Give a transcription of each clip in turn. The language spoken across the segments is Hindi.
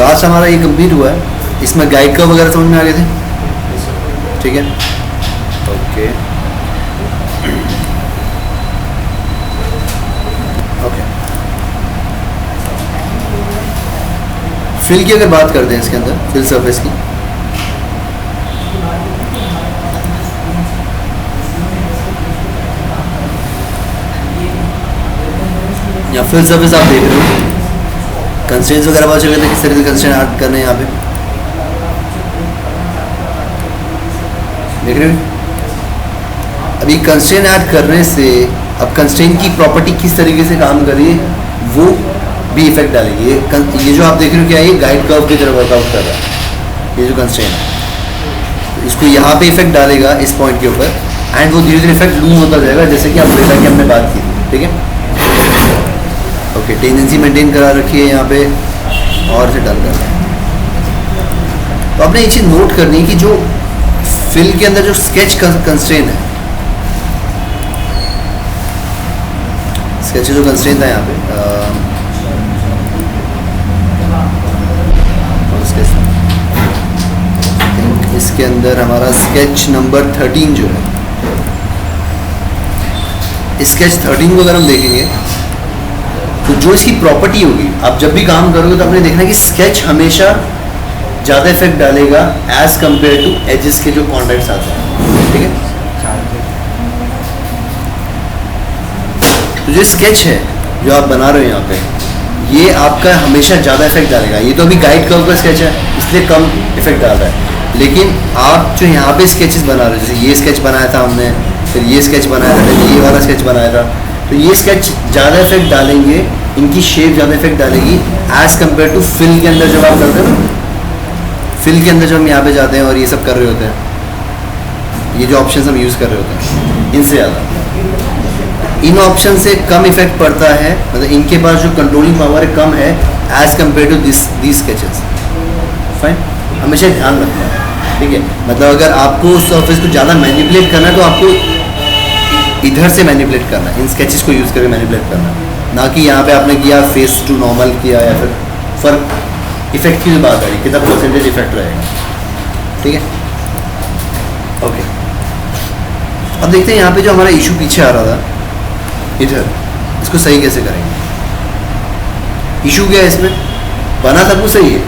लास्ट हमारा ये कंप्लीट हुआ है, इसमें गाइड कर्व वगैरह समझ में आ गए थे, ठीक है। ओके ओके, फिल की अगर बात करते हैं इसके अंदर, फिल सरफेस की, या फिल सरफेस आप देख रहे हो, कंस्ट्रेंट्स वगैरह पता चल गए थे किस तरह से कंस्ट्रेंट ऐड करने हैं यहाँ पे, देख रहे हो। अभी कंस्ट्रेंट ऐड करने से अब कंस्ट्रेंट की प्रॉपर्टी किस तरीके से काम कर रही है वो भी इफेक्ट डालेगी। ये जो आप देख रहे हो क्या है, ये गाइड कर्व की तरह वर्कआउट कर रहा है, ये जो कंस्ट्रेंट है, तो इसको यहाँ पे इफेक्ट डालेगा इस पॉइंट के ऊपर, एंड वो धीरे धीरे इफेक्ट लूज होता जाएगा, जैसे कि आप डेटा की हमने बात की थी, ठीक है। ओके, टेंडेंसी मेंटेन करा रखी है यहाँ पे, और से डन कर रहे हैं। तो आपने एक चीज़ नोट करनी है कि जो फिल के अंदर जो स्केच कंस्ट्रेंट है, स्केच जो कंस्ट्रेंट था यहाँ पे, इसके अंदर हमारा स्केच नंबर 13 जो है, स्केच 13 को अगर हम देखेंगे तो जो इसकी प्रॉपर्टी होगी, आप जब भी काम करोगे तो आपने देखना कि स्केच हमेशा ज़्यादा इफेक्ट डालेगा एज कंपेयर टू एजेस के जो कॉन्टैक्ट्स आते हैं, ठीक है। तो जो स्केच है जो आप बना रहे हो यहाँ पे, ये आपका हमेशा ज़्यादा इफेक्ट डालेगा। ये तो अभी गाइड कर्व का स्केच है इसलिए कम इफेक्ट डाल रहा है, लेकिन आप जो यहाँ पे स्केचेस बना रहे हो, जैसे ये स्केच बनाया था हमने, फिर ये स्केच बनाया था, फिर ये वाला स्केच बनाया था, तो ये स्केच ज़्यादा इफेक्ट डालेंगे, इनकी शेप ज़्यादा इफेक्ट डालेगी एज़ कम्पेयर टू फिल के अंदर जब आप करते हो। फिल के अंदर जब हम यहाँ पे जाते हैं और ये सब कर रहे होते हैं, ये जो ऑप्शन हम यूज़ कर रहे होते हैं, इनसे ज़्यादा इन ऑप्शन से कम इफेक्ट पड़ता है, मतलब इनके पास जो कंट्रोलिंग पावर है कम है as compare to the sketches. Fine, हमेशा ध्यान रखना है, ठीक है। मतलब अगर आपको उस सरफेस को ज़्यादा मैनिपुलेट करना है तो आपको इधर से मैनिपुलेट करना है, इन स्केचेस को यूज़ करके मैनिपुलेट करना है, ना कि यहाँ पे आपने किया फेस टू नॉर्मल किया, या फिर फर्क इफेक्ट की बात आ रही, कितना परसेंटेज इफेक्ट रहेगा, ठीक है। ओके, अब देखते हैं यहाँ पे जो हमारा इशू पीछे आ रहा था इधर, इसको सही कैसे करेंगे। इशू क्या है इसमें, बना सब कुछ सही है,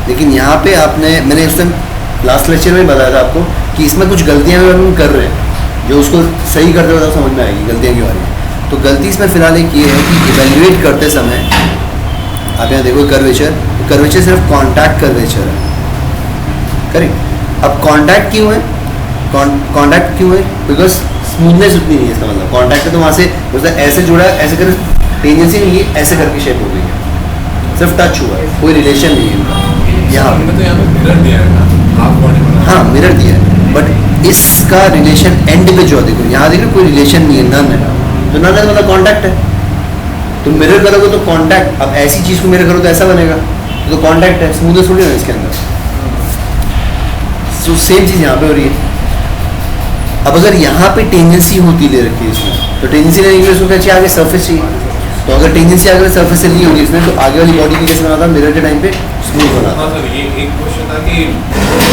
लेकिन यहाँ पे मैंने उस टाइम लास्ट लेक्चर में बताया था आपको कि इसमें कुछ गलतियाँ हम कर रहे हैं, जो उसको सही करते हुए समझ में आएगी गलतियाँ क्यों आ रही हैं। तो गलती इसमें फ़िलहाल एक ये है कि इवेल्युएट करते समय आप यहाँ देखो कर्वेचर सिर्फ कॉन्टैक्ट कर्वेचर है, करेक्ट। अब कॉन्टैक्ट क्यों है, कॉन्टैक्ट क्यों है, बिकॉज स्मूथनेस उतनी नहीं है, इसका मतलब कॉन्टैक्ट है तो वहाँ से मतलब ऐसे जुड़ा है, ऐसे कर टेंजेंसी नहीं है, ऐसे करके शेप हो गई है, सिर्फ टच हुआ है, कोई रिलेशन नहीं है इनका। यहाँ पे मिरर दिया है ना, हाँ मिरर दिया है, बट इसका रिलेशन एंड पे जो देखो यहाँ देखो कोई रिलेशन नहीं है, नन है, तो नन है मतलब कॉन्टैक्ट है। तो मिरर करोगे तो कॉन्टैक्ट, अब ऐसी चीज़ को मिरर करो तो ऐसा बनेगा, तो कॉन्टैक्ट है, स्मूथनेस थोड़ी ना इसके अंदर। तो सेम चीज़ यहाँ पे हो रही है। अब अगर यहाँ पे टेंडेंसी होती ले रखी है इसमें, तो टेंडेंसी लेने के लिए उसको क्या चाहिए, आगे सरफेस चाहिए। तो अगर टेंडेंसी आगे सरफेस से नहीं होगी इसमें, तो आगे वाली बॉडी की कैसे बना था, मिरर के टाइम पे स्मूथ बना था। हाँ सर, ये एक क्वेश्चन था कि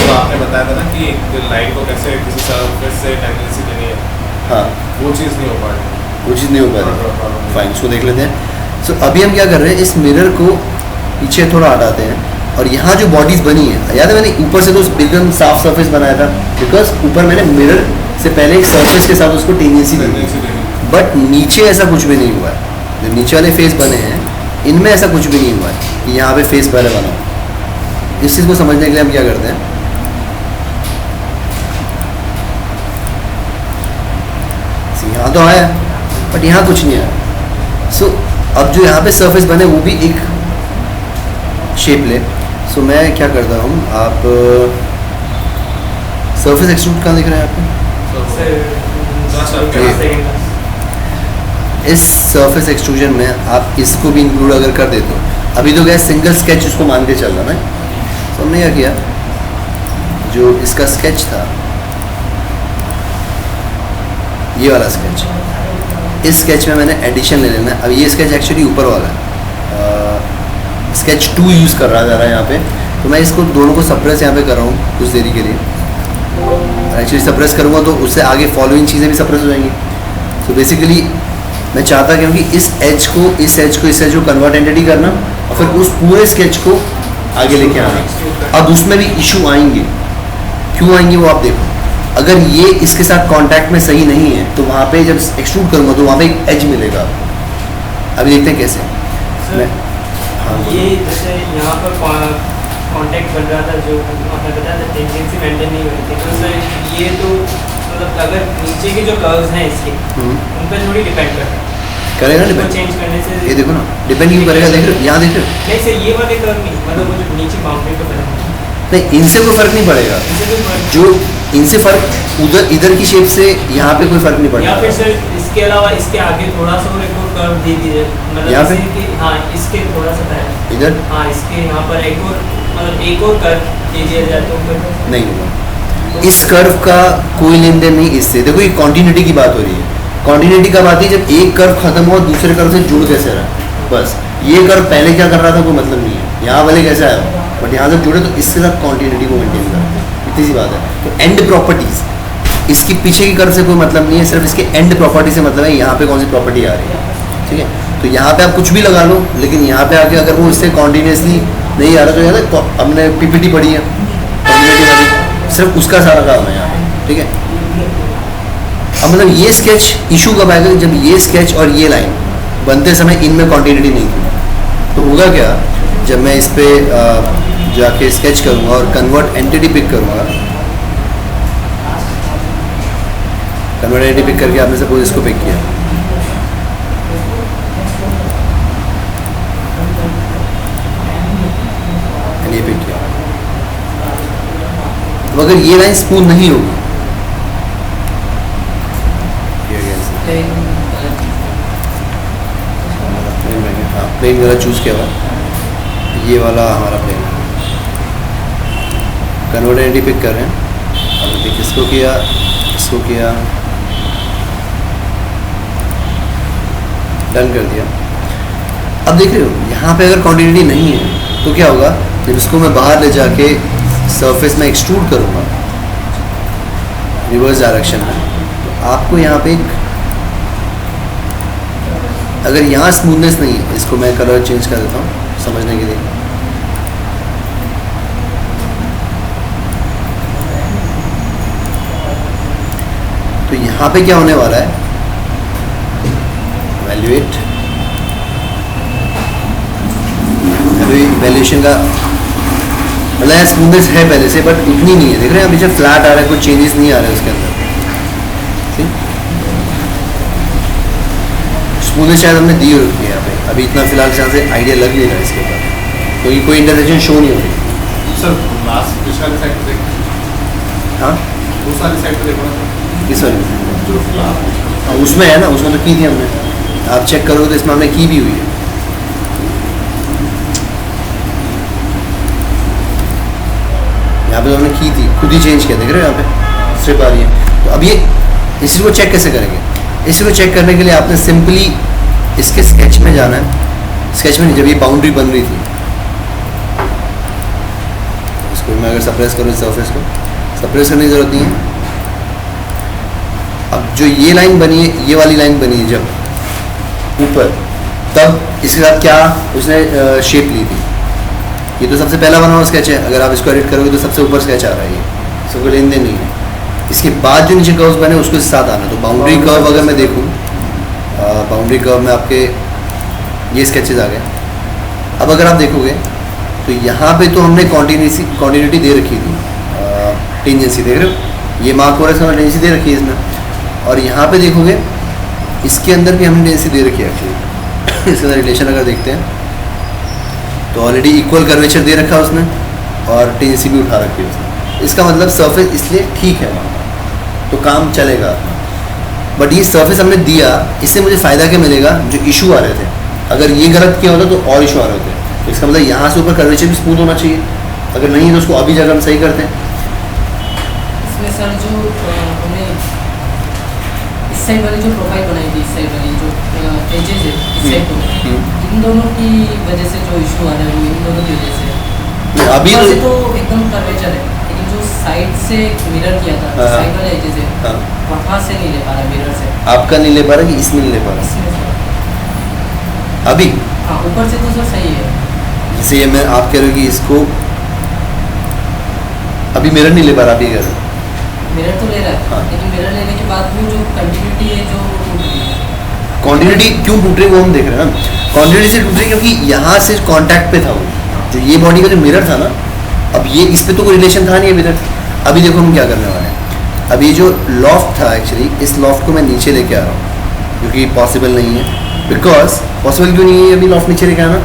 तो आपने बताया था ना कि लाइट को कैसे किसी सरफेस से टेंडेंसी देनी है, हाँ वो चीज़ नहीं हो पा रही, वो चीज़ नहीं हो पा रही। फाइन, इसको देख लेते हैं। सो अभी हम क्या कर रहे हैं, इस मिरर को पीछे थोड़ा हटाते हैं, और यहाँ जो बॉडीज़ बनी है, याद है मैंने ऊपर से तो एकदम साफ सरफेस बनाया था, बिकॉज ऊपर मैंने मिरर से पहले एक सरफेस के साथ उसको टेंडेंसी दी थी, बट नीचे ऐसा कुछ भी नहीं हुआ है। जो नीचे वाले फेस बने हैं इनमें ऐसा कुछ भी नहीं हुआ है कि यहाँ पे फेस पहले बना। इस चीज़ को समझने के लिए हम क्या करते हैं, यहाँ तो आया बट यहाँ कुछ नहीं आया। सो अब जो यहाँ पे सरफेस बने वो भी एक शेप ले। सो मैं क्या करता हूँ, आप सरफेस एक्सट्रूड कहाँ दिख रहा है आपको, इस सरफेस एक्सट्रूजन में आप इसको भी इंक्लूड अगर कर देते हो। अभी तो क्या सिंगल स्केच उसको मान के चल रहा ना, तो हमने क्या किया, जो इसका स्केच था ये वाला स्केच, इस स्केच में मैंने एडिशन ले लेना है। अब ये स्केच एक्चुअली ऊपर वाला है, स्केच 2 यूज़ कर रहा जा रहा है यहाँ पे, तो मैं इसको दोनों को सप्रेस यहाँ पे कर रहा हूँ कुछ देरी के लिए। एक्चुअली सप्रेस करूँगा तो उससे आगे फॉलोइंग चीज़ें भी सप्रेस हो जाएंगी। तो बेसिकली मैं चाहता क्योंकि इस एज को कन्वर्ट एंटिटी करना और फिर उस पूरे स्केच को आगे लेके आना। अब उसमें भी इशू आएंगे, क्यों आएंगे वो आप देखो। अगर ये इसके साथ कांटेक्ट में सही नहीं है तो वहाँ पे जब एक्सट्रूड करूँगा तो वहाँ पे एक एज मिलेगा आपको। अभी देखते हैं कैसे। मैं हाँ ये जैसे यहाँ पर कांटेक्ट बन रहा था जो आपने बताया था, टेंडेंसी मेंटेन नहीं हो रही थी, तो सर ये तो मतलब अगर नीचे के जो कर्व्स हैं इसके उन पर थोड़ी डिपेंड करता है, करेगा उनको डिपेंड। चेंज करने से ये देखो ना डिपेंड क्यों करेगा, देख रहे हो यहाँ देख रहे हो। नहीं सर ये वाले कर्व नहीं, मतलब वो जो नीचे बाउंड्री पे बना है नहीं इनसे कोई फर्क नहीं पड़ेगा, इससे कोई फर्क- जो इनसे फर्क उधर इधर की शेप से यहाँ पे कोई फर्क नहीं या फिर पड़ेगा। सर इसके अलावा इसके आगे थोड़ा सा और एक और कर्व दे दीजिए, मतलब यहाँ पे? जैसे कि हाँ इसके थोड़ा सा है, इधर हाँ इसके यहाँ पर एक और मतलब एक और कर्व दे दिया जाए तो फिर नहीं होगा। इस कर्व का कोई लेन देन नहीं इससे। देखो ये कॉन्टिन्यूटी की बात हो रही है। कॉन्टिन्यूटी कब आती है? जब एक कर्व खत्म हो दूसरे कर्व से जुड़ कैसे रहा है, बस। ये कर्व पहले क्या कर रहा था कोई मतलब नहीं है, यहाँ वाले कैसे आया, बट यहाँ से जुड़े तो इसके साथ कॉन्टिन्यूटी को मेंटेन करा, इतनी सी बात है। तो एंड प्रॉपर्टीज, इसकी पीछे की कर्व से कोई मतलब नहीं है, सिर्फ इसके एंड प्रॉपर्टी से मतलब है यहाँ पे कौन सी प्रॉपर्टी आ रही है, ठीक है। तो यहाँ पे आप कुछ भी लगा लो, लेकिन यहाँ पे आके अगर वो इससे कॉन्टिन्यूसली नहीं आ रहा तो याद है हमने पीपीटी पढ़ी है कम्युनिटी वाली, सिर्फ उसका सारा काम है यहाँ पे, ठीक है। अब मतलब ये स्केच इशू कब आएगा? जब ये स्केच और ये लाइन बनते समय इनमें कॉन्टिन्यूटी नहीं थी। तो होगा क्या, जब मैं इस पे जाके स्केच करूँगा और कन्वर्ट एंटिटी पिक करूँगा, कन्वर्ट एंटिटी पिक करके आपने सपोज इसको पिक किया, ये पिक किया, तो अगर ये लाइन स्मूथ नहीं होगी, प्लेन वाला चूज किया हुआ, ये वाला हमारा प्लेन है। कन्वर्ट एंटिटी पिक कर रहे हैं, अब पिक इसको किया, इसको किया, डन कर दिया। अब देख रहे हो यहाँ पे अगर कॉन्टिन्यूटी नहीं है तो क्या होगा, जब इसको मैं बाहर ले जाके सरफेस में एक्सट्रूड करूँगा रिवर्स डायरेक्शन में, तो आपको यहाँ पे एक, अगर यहाँ स्मूथनेस नहीं है, इसको मैं कलर चेंज कर देता हूँ समझने के लिए। तो यहाँ पे क्या होने वाला है, वैल्यूएट, अभी वैल्यूएशन का मतलब यहाँ स्मूथनेस है पहले से, बट उतनी नहीं है। देख रहे हैं अभी जब फ्लैट आ रहा है, कुछ चेंजेस नहीं आ रहे हैं उसके अंदर, ठीक। स्मूथनेस शायद हमने दी रखी है यहाँ पे, अभी इतना फिलहाल यहाँ से आइडिया लग नहीं रहा है इसके ऊपर, क्योंकि कोई इंटरसेक्शन शो नहीं हो रही। सर लास्ट पिछले वाली साइड पे देखो, हाँ उस वाली साइड पे देखो ना, किस वाली? जो लास्ट हाँ, उसमें है ना, उसमें तो की थी हमने, आप चेक करोगे तो इसमें हमने की भी हुई है। यहाँ पे तो हमने की थी, खुद ही चेंज किया, देख रहे हो यहाँ पे स्ट्रिप आ रही है। तो अब ये इसी को चेक कैसे करेंगे? इसी को चेक करने के लिए आपने सिंपली इसके स्केच में जाना है। स्केच में नहीं, जब ये बाउंड्री बन रही थी, इसको मैं अगर सप्रेस करूँ, सरफेस को सप्रेस करने की जरूरत नहीं है। अब जो ये लाइन बनी है, ये वाली लाइन बनी है जब ऊपर, तब इसके साथ क्या उसने शेप ली थी। ये तो सबसे पहला बना हुआ स्केच है, अगर आप इसको एडिट करोगे तो सबसे ऊपर स्केच आ रहा है, ये इसको कोई लेन देन नहीं है। इसके बाद जो नीचे कर्व्स बने उसके साथ आना। तो बाउंड्री कर्व अगर मैं देखूँ, बाउंड्री कर्व में आपके ये स्केचेस आ गए। अब अगर आप देखोगे तो यहाँ पे तो हमने कॉन्टिन्यूटी दे रखी थी, टेंजेंसी देख रहे हो, ये मार्क हो रहा है, इसमें टेंजेंसी दे रखी है इसमें। और यहाँ पे देखोगे इसके अंदर भी हमने टेंजेंसी दे रखी है एक्चुअली। इसके अंदर रिलेशन अगर देखते हैं तो ऑलरेडी इक्वल कर्वेचर दे रखा है उसने, और टेंजेंसी भी उठा रखी है उसने। इसका मतलब सरफेस इसलिए ठीक है, तो काम चलेगा। बट ये सरफेस हमने दिया, इससे मुझे फ़ायदा क्या मिलेगा? जो इशू आ रहे थे, अगर ये गलत किया होता तो और इशू आ रहे होते। तो इसका मतलब यहाँ से ऊपर कर्वेचर भी स्मूथ होना चाहिए, अगर नहीं है तो उसको अभी जगह हम सही करते हैं। इसमें सर जो हमने इस साइड वाली जो प्रोफाइल बनाई थी, इस साइड वाली जो एजेस है इस साइड को, इन दोनों की वजह से जो इशू आ रहा है वो इन दोनों की वजह से है। अभी ऊपर से तो एकदम कर्वेचर है, लेकिन जो साइड से मिरर किया था, हाँ। साइड वाले एजेस है, हाँ, वहाँ से नहीं ले पा रहा मिरर से। आपका नहीं ले पा रहा कि इसमें नहीं ले पा रहा इसमें से- अभी? हाँ, ऊपर से तो सर सही है। जैसे ये मैं आप कह रहे हो कि इसको अभी मिरर नहीं ले पा रहा, आप ये कह रहे हो? मिरर तो ले रहा है, हाँ। लेकिन मिरर लेने के बाद वो जो कंटिन्यूटी है जो टूट गई है। क्वांटिटी क्यों टूट रही है वो हम देख रहे हैं ना। क्वांटिटी से टूट रही है क्योंकि यहाँ से कांटेक्ट पे था वो, जो ये बॉडी का जो मिरर था ना, अब ये इस पे तो कोई रिलेशन था नहीं अभी तक। अभी देखो हम क्या करने वाले हैं। अब ये जो लॉफ्ट था एक्चुअली, इस लॉफ्ट को मैं नीचे लेके आ रहा हूँ क्योंकि पॉसिबल नहीं है। बिकॉज पॉसिबल क्यों नहीं है अभी लॉफ्ट नीचे लेके आना?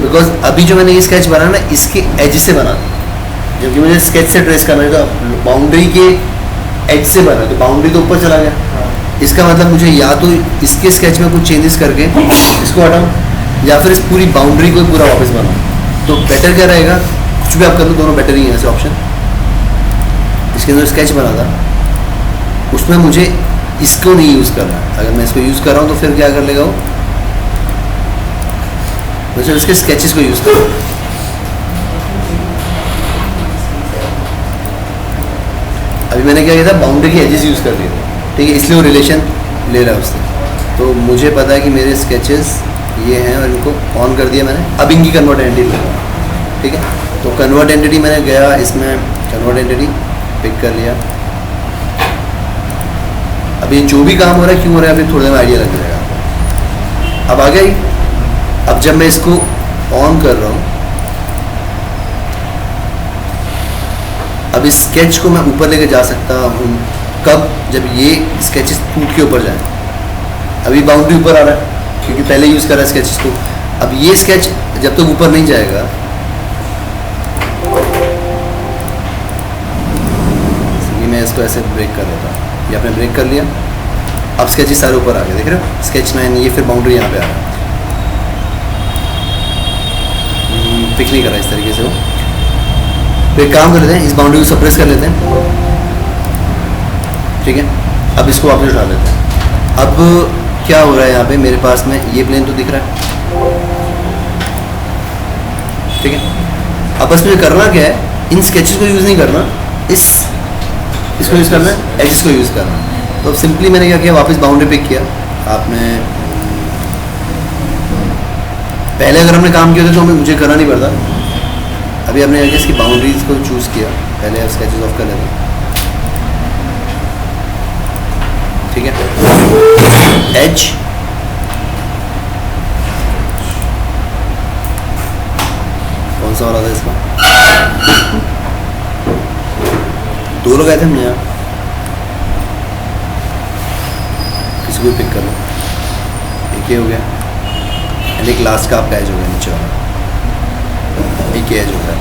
बिकॉज अभी जो मैंने ये स्केच बनाया ना, इसके एज से बना, जबकि मुझे स्केच से ट्रेस करना है तो बाउंड्री के एज से बना, तो बाउंड्री तो ऊपर चला गया। इसका मतलब मुझे या तो इसके स्केच में कुछ चेंजेस करके इसको हटाऊं, या फिर इस पूरी बाउंड्री को पूरा वापस बनाऊं। तो बेटर क्या रहेगा, कुछ भी आप कर लो, दोनों बेटर ही है ऐसे ऑप्शन। इसके अंदर स्केच बना था, उसमें मुझे इसको नहीं यूज़ करना। अगर मैं इसको यूज़ कर रहा हूँ तो फिर क्या कर लेगा वो, मुझे इसके स्केचेस को यूज़ करो। अभी मैंने क्या किया था, बाउंड्री के एजेस यूज़ कर दिए थे, ठीक है, इसलिए वो रिलेशन ले रहा है उससे। तो मुझे पता है कि मेरे स्केचेस ये हैं और इनको ऑन कर दिया मैंने। अब इनकी कन्वर्ट एंटिटी लेगा, ठीक है। तो कन्वर्ट एंटिटी मैंने गया इसमें, कन्वर्ट एंटिटी पिक कर लिया। अब ये जो भी काम हो रहा है क्यों हो रहा है, अभी थोड़ी देर में आइडिया लग जाएगा। अब आ गया ये। अब जब मैं इसको ऑन कर रहा हूँ, अब इस स्केच को मैं ऊपर लेके जा सकता हूँ कब, जब ये स्केचेस टूट के ऊपर जाए। अभी बाउंड्री ऊपर आ रहा है क्योंकि पहले यूज़ कर रहा है स्केचेस को। अब ये स्केच जब तक ऊपर नहीं जाएगा, ये मैं इसको ऐसे ब्रेक कर देता हूँ, ये आपने ब्रेक कर लिया। अब स्केचेस सारे ऊपर आ गए, देख रहे हो, स्केच 9, ये फिर बाउंड्री यहाँ पे आ रहा है। पिक नहीं कर रहा इस तरीके से वो। तो एक काम कर लेते हैं, इस बाउंड्री को सप्रेस कर लेते हैं, ठीक है। अब इसको वापस उठा लेते हैं। अब क्या हो रहा है यहाँ पे, मेरे पास में ये प्लेन तो दिख रहा है, ठीक है। अब बस मुझे करना क्या है, इन स्केचेस को यूज़ नहीं करना, इसको यूज़ करना है, एजेस को यूज़ करना है। तो अब सिंपली मैंने क्या किया, वापस बाउंड्री पिक किया। आपने पहले अगर हमने काम किया था तो हमें मुझे करना नहीं पड़ता। अभी आपने इसकी बाउंड्रीज को चूज़ किया, पहले आप स्केचेस ऑफ कर लेते हैं, ठीक है। एज कौन सा वाला था इसका, दो लोग आए थे हमने यहाँ, किसी को पिक कर लो। एक ये हो गया, एंड एक लास्ट का आपका एज हो गया नीचे वाला, एक एज हो गया।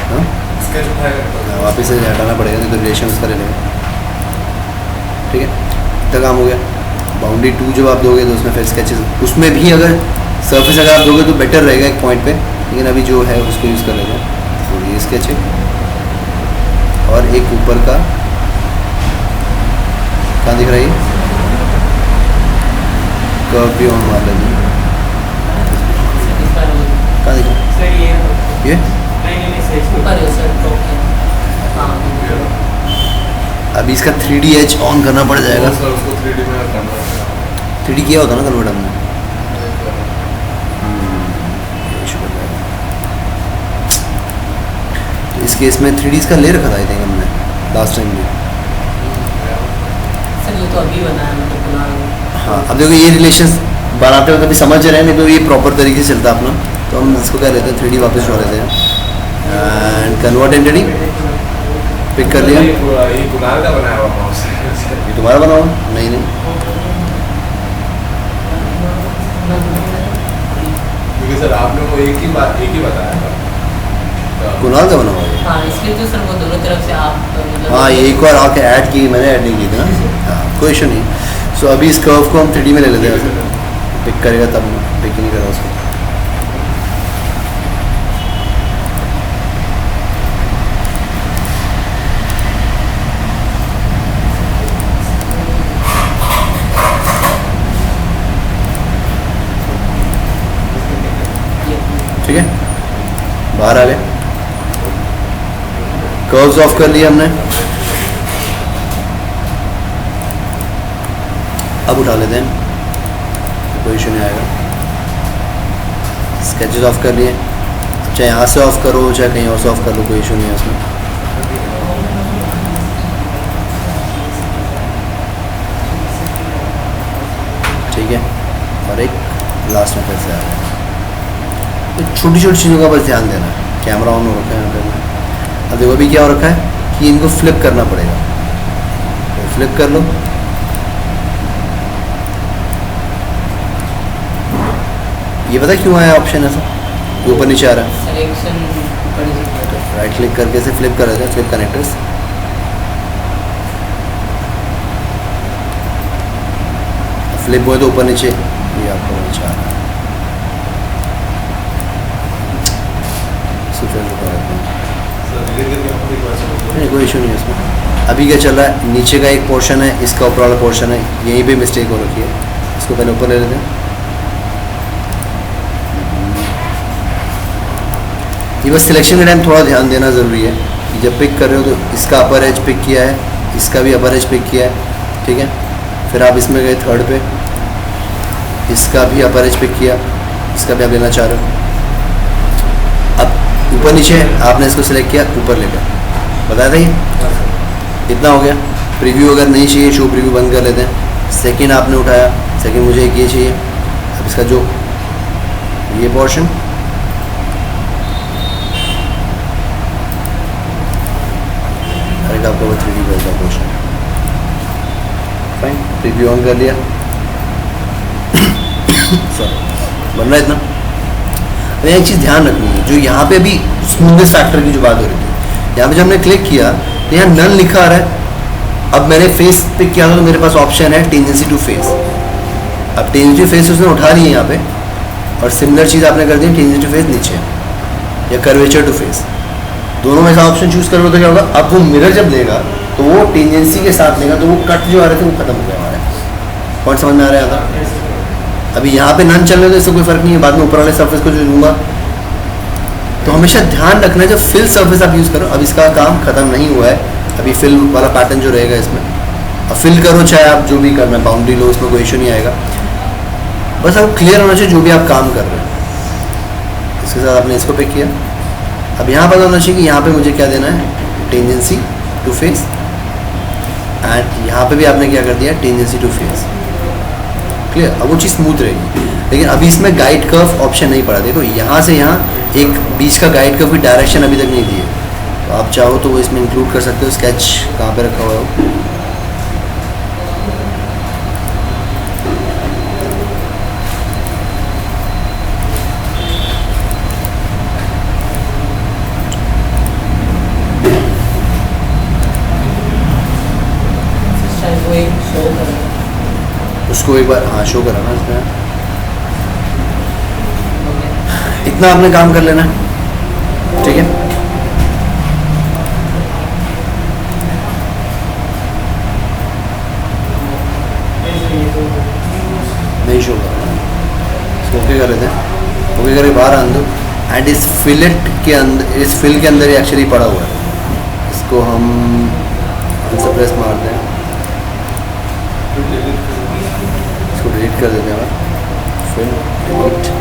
हाँ, स्केच उठाएगा वापस से हटाना पड़ेगा, नहीं तो रिलेशन उसका ले लेगा, ठीक है। इतना काम हो गया। बाउंड्री 2 जब आप दोगे तो उसमें फिर स्केचेस, उसमें भी अगर सरफेस अगर आप दोगे तो बेटर रहेगा एक पॉइंट पे, लेकिन अभी जो है उसको यूज़ कर लेते हैं। तो ये स्केच है और एक ऊपर का, कहाँ दिख रहा है, कर्व भी ऑन मार लेते हैं। कहाँ दिख रहा है सर ये ये? नहीं सर ऊपर है सर, टॉप पे। हाँ, अभी इसका 3D एज ऑन करना पड़ जाएगा। सर उसको 3D में करना है। 3D किया होता ना कन्वर्ट हमने। तो इस केस में 3D इसका ले रखा था आई थिंक हमने लास्ट टाइम भी। सर ये तो अभी बनाया, मतलब बना रहा हूँ। हाँ, अब देखो ये रिलेशंस बनाते हो तभी समझ रहे हैं, नहीं तो ये प्रॉपर तरीके से चलता अपना। तो हम इसको क्या लेते हैं, 3D वापस उठा लेते हैं एंड कन्वर्ट एंटिटी पिक कर लिया। ये कुनाल का बनाया हुआ माउस है। ये तुम्हारा बना हुआ? नहीं नहीं, क्योंकि सर आपने वो एक ही बताया था। कुणाल का बना हुआ है। हाँ, इसलिए तो सर वो दोनों तरफ से आप मतलब हाँ, ये एक बार आके ऐड की, मैंने ऐड नहीं की थी ना। हाँ, कोई इशू नहीं। सो अभी इस कर्व को हम 3D में ले लेते हैं, पिक करेगा तब, पिक नहीं करा उसको। ठीक है, बाहर आ गए, कर्व्स ऑफ कर लिए हमने। अब उठा लेते हैं, कोई इशू नहीं आएगा। स्केचेस ऑफ कर लिए, चाहे यहाँ से ऑफ करो चाहे कहीं और से ऑफ कर लो, कोई इशू नहीं है उसमें। ठीक है, और एक लास्ट में फिर से आ रहा है। तो छोटी छोटी चीज़ों का बस ध्यान देना है। कैमरा ऑन हो रखा है यहाँ पे। अब देखो अभी क्या हो रखा है कि इनको फ्लिप करना पड़ेगा, तो फ्लिप कर लो। ये पता क्यों आया ऑप्शन ऐसा, ऊपर नीचे आ रहा है? सिलेक्शन ऊपर नीचे। राइट क्लिक करके से फ्लिप कर देते हैं, फ्लिप कनेक्टर्स। फ्लिप हुए तो ऊपर नीचे, ये आपको नीचे आ रहा है। नहीं, कोई इशू नहीं है इसमें। अभी क्या चल रहा है, नीचे का एक पोर्शन है, इसका ऊपर वाला पोर्शन है, यहीं पे मिस्टेक हो रखी है। इसको पहले ऊपर ले लेते हैं। ये बस सिलेक्शन के टाइम थोड़ा ध्यान देना ज़रूरी है कि जब पिक कर रहे हो तो इसका अपर एज पिक किया है, इसका भी अपर एज पिक किया है, ठीक है। फिर आप इसमें गए थर्ड पे, इसका भी अपर एज पिक किया, इसका भी आप लेना चाह रहे हो। अब ऊपर नीचे आपने इसको सिलेक्ट किया, ऊपर ले गया, बताया था ये इतना हो गया। प्रीव्यू अगर नहीं चाहिए, शो प्रीव्यू बंद कर लेते हैं। सेकंड आपने उठाया, सेकंड मुझे एक ये चाहिए। अब इसका जो ये पोर्शन, आपका वो 3D का पोर्शन, फाइन। प्रीव्यू ऑन कर लिया, सॉरी बन रहा है इतना। अब एक चीज़ ध्यान रखनी है, जो यहाँ पे भी स्मूथनेस फैक्टर की जो बात हो रही थी, यहाँ पे जब हमने क्लिक किया तो यहाँ नन लिखा आ रहा है। अब मैंने फेस पिक किया था तो मेरे पास ऑप्शन है टेंडेंसी टू फेस। अब टेंडेंसी टू फेस उसने उठा ली है यहाँ पे, और सिमिलर चीज़ आपने कर दी टेंडेंसी टू फेस नीचे, या कर्वेचर टू फेस। दोनों में से ऑप्शन चूज करोगे तो क्या होगा, अब वो मिरर जब लेगा तो वो टेंडेंसी के साथ लेगा, तो वो कट जो आ रहे थे वो खत्म हो गया हमारे। पॉइंट समझ में आ रहा है था? अभी यहाँ पे नन चल रहे तो इससे कोई फर्क नहीं है, बाद में ऊपर वाले सरफेस को जो लूँगा। तो हमेशा ध्यान रखना है जब फिल सरफेस आप यूज़ करो। अब इसका काम खत्म नहीं हुआ है, अभी फिल वाला पैटर्न जो रहेगा इसमें, अब फिल करो चाहे आप जो भी करना है, बाउंड्री लो, उसमें कोई इशू नहीं आएगा। बस अब क्लियर होना चाहिए जो भी आप काम कर रहे हैं। इसके साथ आपने इसको पिक किया। अब यहाँ पता होना चाहिए कि यहाँ पे मुझे क्या देना है, टेंडेंसी टू फेस, एंड यहाँ पे भी आपने क्या कर दिया, टेंडेंसी टू फेस। क्लियर, अब वो चीज़ स्मूथ रहेगी। लेकिन अभी इसमें गाइड कर्व ऑप्शन नहीं पड़ा। देखो यहाँ से यहाँ एक बीच का गाइड कर्व की डायरेक्शन अभी तक नहीं दी है, तो आप चाहो तो वो इसमें इंक्लूड कर सकते हो। स्केच कहाँ पे रखा हुआ है, उसको एक बार हाँ शो कराना इसमें। इतना आपने काम कर लेना है, ठीक है। नहीं शो करना, इसको ओके कर लेते हैं। ओके करके बाहर आन दो, एंड इस फिलेट के अंदर, इस फिल के अंदर ये एक्चुअली पड़ा हुआ है। इसको हम सप्रेस मारते हैं, इसको डिलीट कर देते हैं। फिर डिलीट,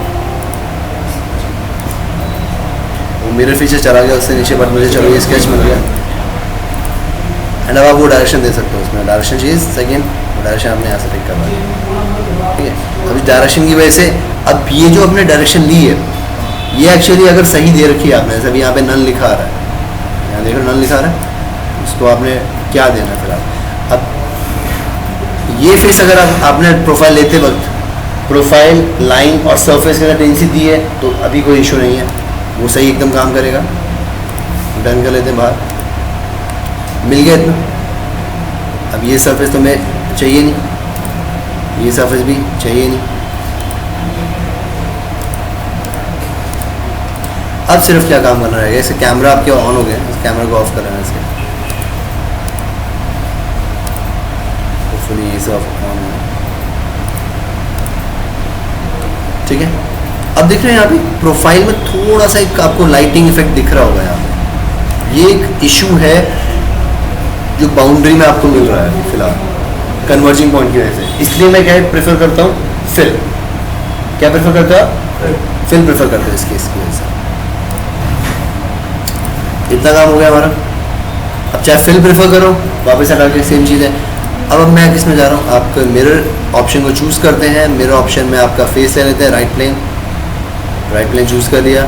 वो मिरर फीचर चला गया, उससे नीचे पर मुझे चलो ये स्केच मिल गया। एंड अब आप वो डायरेक्शन दे सकते हो, उसमें डायरेक्शन चाहिए सेकेंड, वो डायरेक्शन आपने यहाँ से पिक करना है, ठीक है। अब इस डायरेक्शन की वजह से अब ये जो आपने डायरेक्शन ली है, ये एक्चुअली अगर सही दे रखी है आपने, जैसे अभी यहाँ पे नन लिखा आ रहा है, यहाँ देखो नन लिखा आ रहा है, उसको आपने क्या देना फिर आप। अब ये फेस अगर आपने प्रोफाइल लेते वक्त प्रोफाइल, लाइन और सरफेस के अंदर टेंडेंसी दी है तो अभी कोई इशू नहीं है, वो सही एकदम काम करेगा। डन कर लेते हैं, बाहर मिल गया इतना। अब ये सरफेस तो मैं चाहिए नहीं, ये सरफेस भी चाहिए नहीं। अब सिर्फ क्या काम करना रहेगा, इससे कैमरा आपके ऑन हो गया, इस कैमरा को ऑफ कर लेना इसके। होपफुली ये सब ऑन है, ठीक है। अब देख रहे हैं यहाँ पे प्रोफाइल में थोड़ा सा एक आपको लाइटिंग इफेक्ट दिख रहा होगा यहाँ पे। ये एक इशू है जो बाउंड्री में आपको मिल रहा है फिलहाल कन्वर्जिंग पॉइंट की वजह से। इसलिए मैं क्या प्रेफर करता हूँ, फिल। क्या प्रेफर करता है? फिल प्रेफर करता है इसकी वजह से। इतना काम हो गया हमारा। अब चाहे फिल प्रेफर करो, वापस हटा के सेम चीज़ है। अब मैं किस में जा रहा हूँ, आप मिरर ऑप्शन को चूज़ करते हैं। मिरर ऑप्शन में आपका फेस ले लेते हैं, राइट प्लेन चूज़ कर लिया।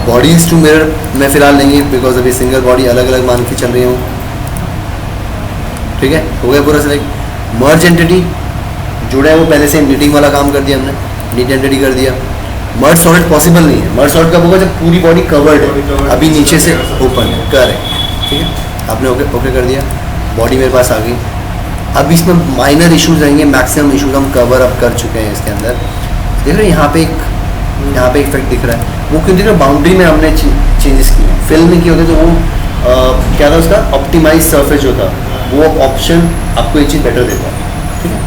बॉडीज़ टू मिरर मैं फ़िलहाल नहीं है, बिकॉज अभी सिंगल बॉडी अलग अलग मान के चल रही हूँ। ठीक है, हो गया पूरा सेलेक्ट। मर्ज एंटिटी जुड़ा है वो पहले से एडिटिंग वाला काम कर दिया हमने, नीट एंटिटी कर दिया। मर्ज सॉलिड पॉसिबल नहीं है। मर्ज सॉलिड कब होगा? जब पूरी बॉडी कवर्ड है, अभी नीचे से ओपन है। करेक्ट, ठीक है, आपने ओके कर दिया। बॉडी मेरे पास आ गई। अब इसमें माइनर इश्यूज आएंगे, मैक्सिमम इश्यूज हम कवर अप कर चुके हैं इसके अंदर। देख रहे हैं यहाँ पे एक इफेक्ट दिख रहा है, वो क्यों दिख रहा है? बाउंड्री में हमने चेंजेस किए। फिल्म में क्या होता है, तो वो क्या था उसका ऑप्टिमाइज सरफेस जो था, वो ऑप्शन आपको ये चीज़ बेटर देता है। ठीक है,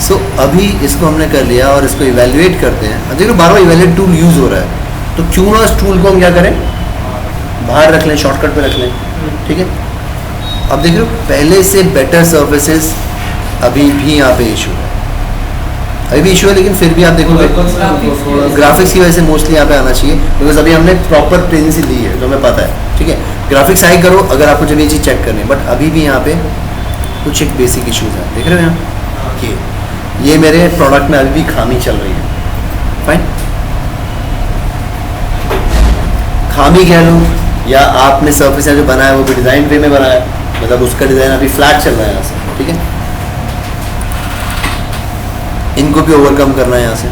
सो अभी इसको हमने कर लिया और इसको इवेल्युएट करते हैं। अब देखो बार बार इवेल्युएट टूल यूज़ हो रहा है, तो क्यों ना उस टूल को हम क्या करें, बाहर रख लें, शॉर्टकट पे रख लें। ठीक है, अब देख रहे हो पहले से बेटर सर्फेसेस अभी भी यहाँ पे इशू है, अभी भी इशू है, लेकिन फिर भी आप देखोगे ग्राफिक्स की वजह से मोस्टली यहाँ पे आना चाहिए, बिकॉज अभी हमने प्रॉपर प्रेजेंसी ली है, तो हमें पता है। ठीक है, ग्राफिक्स हाई करो अगर आपको जब ये चीज़ चेक करनी है, बट अभी भी यहाँ पे कुछ एक बेसिक इशूज़ हैं। देख रहे हो यहाँ कि ये मेरे प्रोडक्ट में अभी भी खामी चल रही है। फाइन, खामी कह लो या आपने सर्फेस जो बनाया है वो भी डिज़ाइन वे में बनाया है, मतलब उसका डिज़ाइन अभी फ्लैट चल रहा है यहाँ से। ठीक है, इनको भी ओवरकम करना है यहाँ से।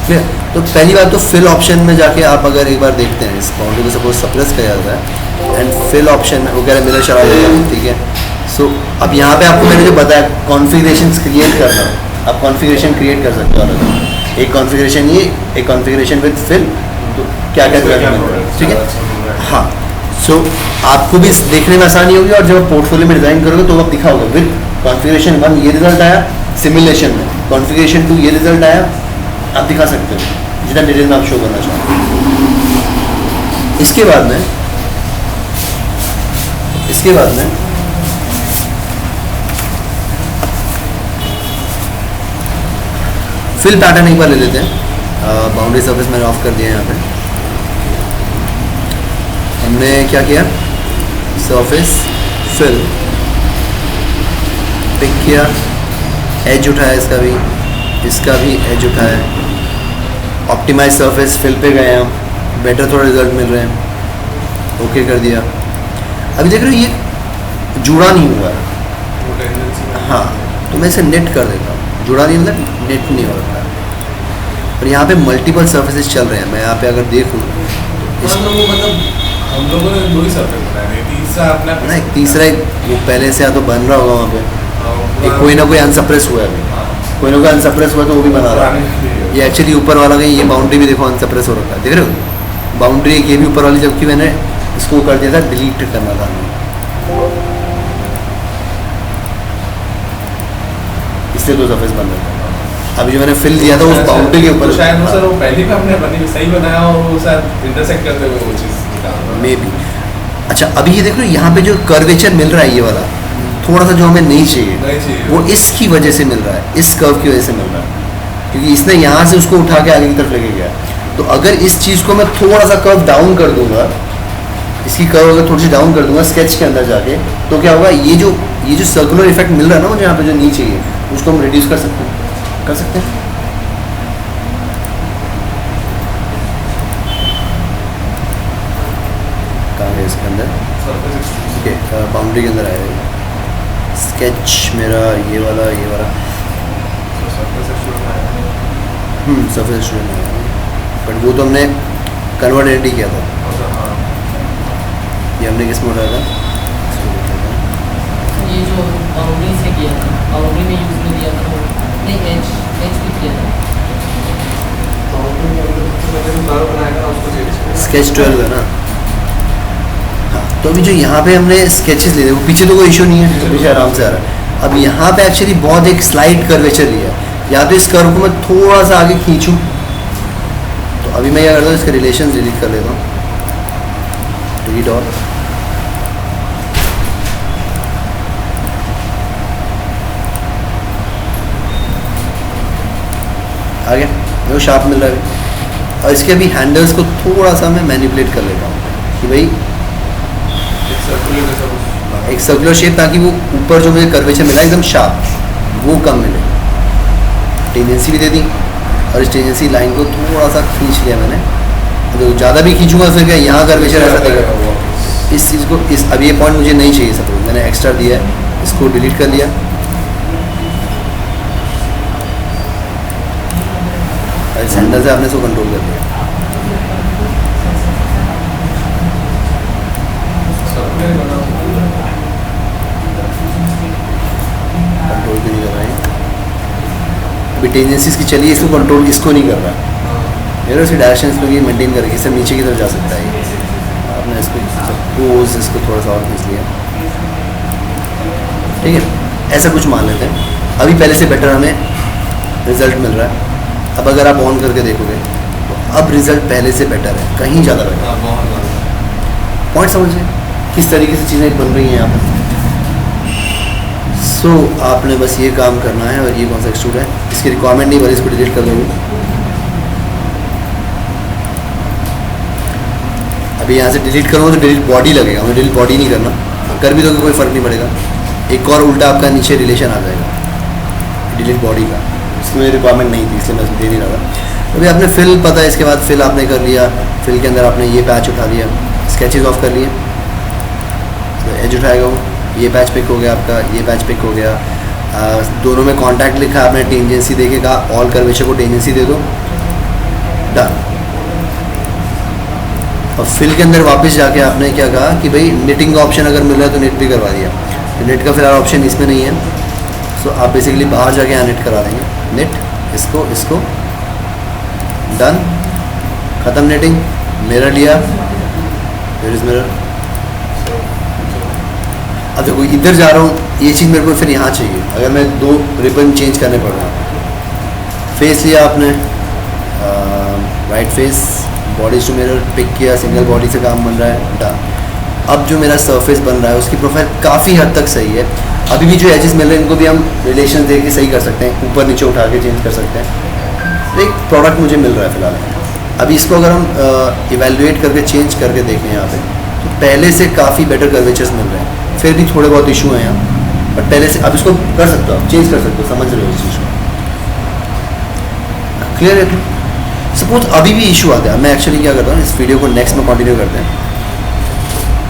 ठीक है, तो पहली बात तो फिल ऑप्शन में जाके आप अगर एक बार देखते हैं, इस बाउंड्री को सपोज सप्रेस किया जाता है एंड फिल ऑप्शन में वगैरह मिरर चला जाएगा। ठीक है, सो अब यहाँ पे आपको मैंने जो बताया कॉन्फ़िगरेशन क्रिएट करना, आप कॉन्फ़िगरेशन क्रिएट कर सकते हो अलग, एक कॉन्फ़िगरेशन ये, एक कॉन्फ़िगरेशन विद फिल, तो क्या क्या करना है। ठीक है, हाँ, सो आपको भी देखने में आसानी होगी, और जब पोर्टफोलियो में डिज़ाइन करोगे तो आप दिखाओगे विद कॉन्फ़िगरेशन 1 ये रिजल्ट आया, सिमुलेशन में कॉन्फ़िगरेशन 2 ये रिजल्ट आया, आप दिखा सकते हो जितना डिटेल में आप शो करना चाहते हो। इसके बाद में फिल पैटर्न एक बार ले लेते हैं। बाउंड्री सर्फेस मैंने ऑफ कर दिया है। यहाँ पे हमने क्या किया, सरफेस फिल पिक किया, एज उठाया, इसका भी एज उठाया, ऑप्टिमाइज सरफेस फिल पे गए हम, बेटर थोड़ा रिजल्ट मिल रहे हैं, ओके कर दिया। अभी देख रहे हो ये जुड़ा नहीं हुआ है। हाँ, तो मैं इसे नेट कर देता हूँ, जुड़ा नहीं मतलब नेट नहीं हो रहा है। और यहाँ पे मल्टीपल सर्फेसेस चल रहे हैं। मैं यहाँ पे अगर देखूँ तो मतलब हम लोगों ने 2 ही सर्फेस बनाए, तीसरा अपना ना, एक तीसरा वो पहले से या तो बन रहा होगा वहाँ पे, एक कोई ना कोई अनसप्रेस हुआ है, कोई ना कोई अनसप्रेस हुआ तो वो भी बना रहा है। ये एक्चुअली ऊपर वाला कहीं, ये बाउंड्री भी देखो अनसप्रेस हो रखा है, देख रहे हो बाउंड्री एक ये भी ऊपर वाली, जबकि मैंने इसको कर दिया था, डिलीट करना था, इसलिए 2 सर्फेस बन रहा था। अभी जो मैंने फिल दिया था उस बाउंड्री के ऊपर, शायद वो सर वो पहले भी हमने बनी सही बनाया और वो शायद इंटरसेक्ट करते हुए वो चीज़ निकाल मे बी। अच्छा, अभी ये देखो यहाँ पे जो कर्वेचर मिल रहा है, ये वाला थोड़ा सा जो हमें नहीं चाहिए, वो इसकी वजह से मिल रहा है, इस कर्व की वजह से मिल रहा है, क्योंकि इसने यहाँ से उसको उठा के आगे की तरफ लेके गया। तो अगर इस चीज़ को मैं थोड़ा सा कर्व डाउन कर दूंगा, इसकी कर्व अगर थोड़ी सी डाउन कर दूंगा स्केच के अंदर जाके, तो क्या होगा, ये जो सर्कुलर इफेक्ट मिल रहा है ना मुझे यहाँ पे जो नहीं चाहिए, उसको हम रिड्यूस कर सकते हैं। कहाँ है इसके अंदर, ठीक है, बाउंड्री के अंदर आएगा स्केच मेरा, ये वाला सरफेस स्टूडेंट है, बट वो तो हमने कन्वर्ट एंटिटी किया था। ये हमने किस में उठाया था, ये जो बाउंड्री से किया था, बाउंड्री में यूज में दिया था, नहीं एज भी किया था, स्केच 12 है ना। हाँ, तो अभी जो यहाँ पे हमने स्केचेस लिए थे, वो पीछे तो कोई इशू नहीं है, तो पीछे आराम से आ रहा है। अब यहाँ पे एक्चुअली बहुत एक स्लाइड कर्वेचर लिया है, या तो इस कर्व को मैं थोड़ा सा आगे खींचूँ, अभी मैं क्या करता हूँ, इसके रिलेशन डिलीट कर लेता हूँ, डिलीट ऑल। आ गया, मेरे को शार्प मिल रहा है। और इसके अभी हैंडल्स को थोड़ा सा मैं मैनिपुलेट कर लेता हूँ कि भाई एक सर्कुलर शेप, ताकि वो ऊपर जो मुझे कर्वेचर मिला एकदम शार्प वो कम मिले। टेंजेंसी भी दे दी और इस टेंजेंसी लाइन को थोड़ा सा खींच लिया मैंने। तो ज़्यादा भी खींचूंगा फिर क्या यहाँ कर्वेचर ऐसा देगा। इस चीज़ को इस अब ये पॉइंट मुझे नहीं चाहिए, सपोज मैंने एक्स्ट्रा दिया है, इसको डिलीट कर लिया। इस हैंडल से आपने इसको कंट्रोल कर लिया। कंट्रोल भी नहीं कर रहा है अभी, टेंजेंसीज की चलिए, इसको कंट्रोल इसको नहीं कर रहा मेरे, उसकी डायरेक्शन इसको ये मेंटेन करके इससे नीचे की तरफ जा सकता है। आपने इसको सपोज इसको थोड़ा सा और खींच लिया, ठीक है, ऐसा कुछ मान लेते हैं। अभी पहले से बेटर हमें रिजल्ट मिल रहा है। अब अगर आप ऑन करके देखोगे तो अब रिजल्ट पहले से बेटर है, कहीं ज़्यादा बेटर। पॉइंट समझिए किस तरीके से चीज़ें बन रही हैं यहाँ पर। सो आपने बस ये काम करना है। और ये कौन सा एक्सट्रूड है, इसकी रिक्वायरमेंट नहीं, बल्कि इसको डिलीट कर दोगे। अभी यहाँ से डिलीट करूँगा तो डिलीट बॉडी लगेगा, मुझे डिलीट बॉडी नहीं करना। कर भी दोगे कोई फ़र्क नहीं पड़ेगा, एक और उल्टा आपका नीचे रिलेशन आ जाएगा डिलीट बॉडी का। इसमें रिक्वायरमेंट नहीं थी इसलिए मैं दे नहीं रहा था। अभी आपने फिल पता है, इसके बाद फिल आपने कर लिया, फिल के अंदर आपने ये पैच उठा लिया, स्केचेस ऑफ कर लिए, तो एज उठाएगा वो, ये पैच पिक हो गया आपका, ये पैच पिक हो गया। दोनों में कॉन्टैक्ट लिखा है, आपने टेंजेंसी देके कहा ऑल कर्वेचर को टेंजेंसी दे दो, डन। और फिल के अंदर वापस जाके आपने क्या कहा कि भाई निटिंग का ऑप्शन अगर मिल रहा है तो निट भी करवा दिया। तो नेट का फिलहाल ऑप्शन इसमें नहीं है, सो आप बेसिकली बाहर जाके यहाँ नेट करा देंगे। नेट इसको डन, ख़त्म नेटिंग। मिरर लिया, फिर इस मिरर। अब देखो इधर जा रहा हूँ, ये चीज़ मेरे को फिर यहाँ चाहिए अगर मैं दो रिबन चेंज करने पड़ रहा हूँ। फेस लिया आपने, right face, body to mirror pick किया, सिंगल बॉडी से काम बन रहा है, डन। अब जो मेरा सरफेस बन रहा है उसकी प्रोफाइल काफ़ी हद तक सही है। अभी भी जो एजेस मिल रहे हैं इनको भी हम रिलेशन दे के सही कर सकते हैं, ऊपर नीचे उठा के चेंज कर सकते हैं। एक प्रोडक्ट मुझे मिल रहा है फ़िलहाल। अभी इसको अगर हम इवेलुएट करके चेंज करके देखें यहाँ पे, तो पहले से काफ़ी बेटर कर्वेचर्स मिल रहे हैं। फिर भी थोड़े बहुत इशू हैं यहाँ, बट पहले से अब इसको कर सकते हो, आप चेंज कर सकते हो, समझ रहे हो इस चीज़ को, क्लियर है। सपोज अभी भी इशू आता है, मैं एक्चुअली क्या करता हूँ, इस वीडियो को नेक्स्ट में कंटिन्यू करते हैं।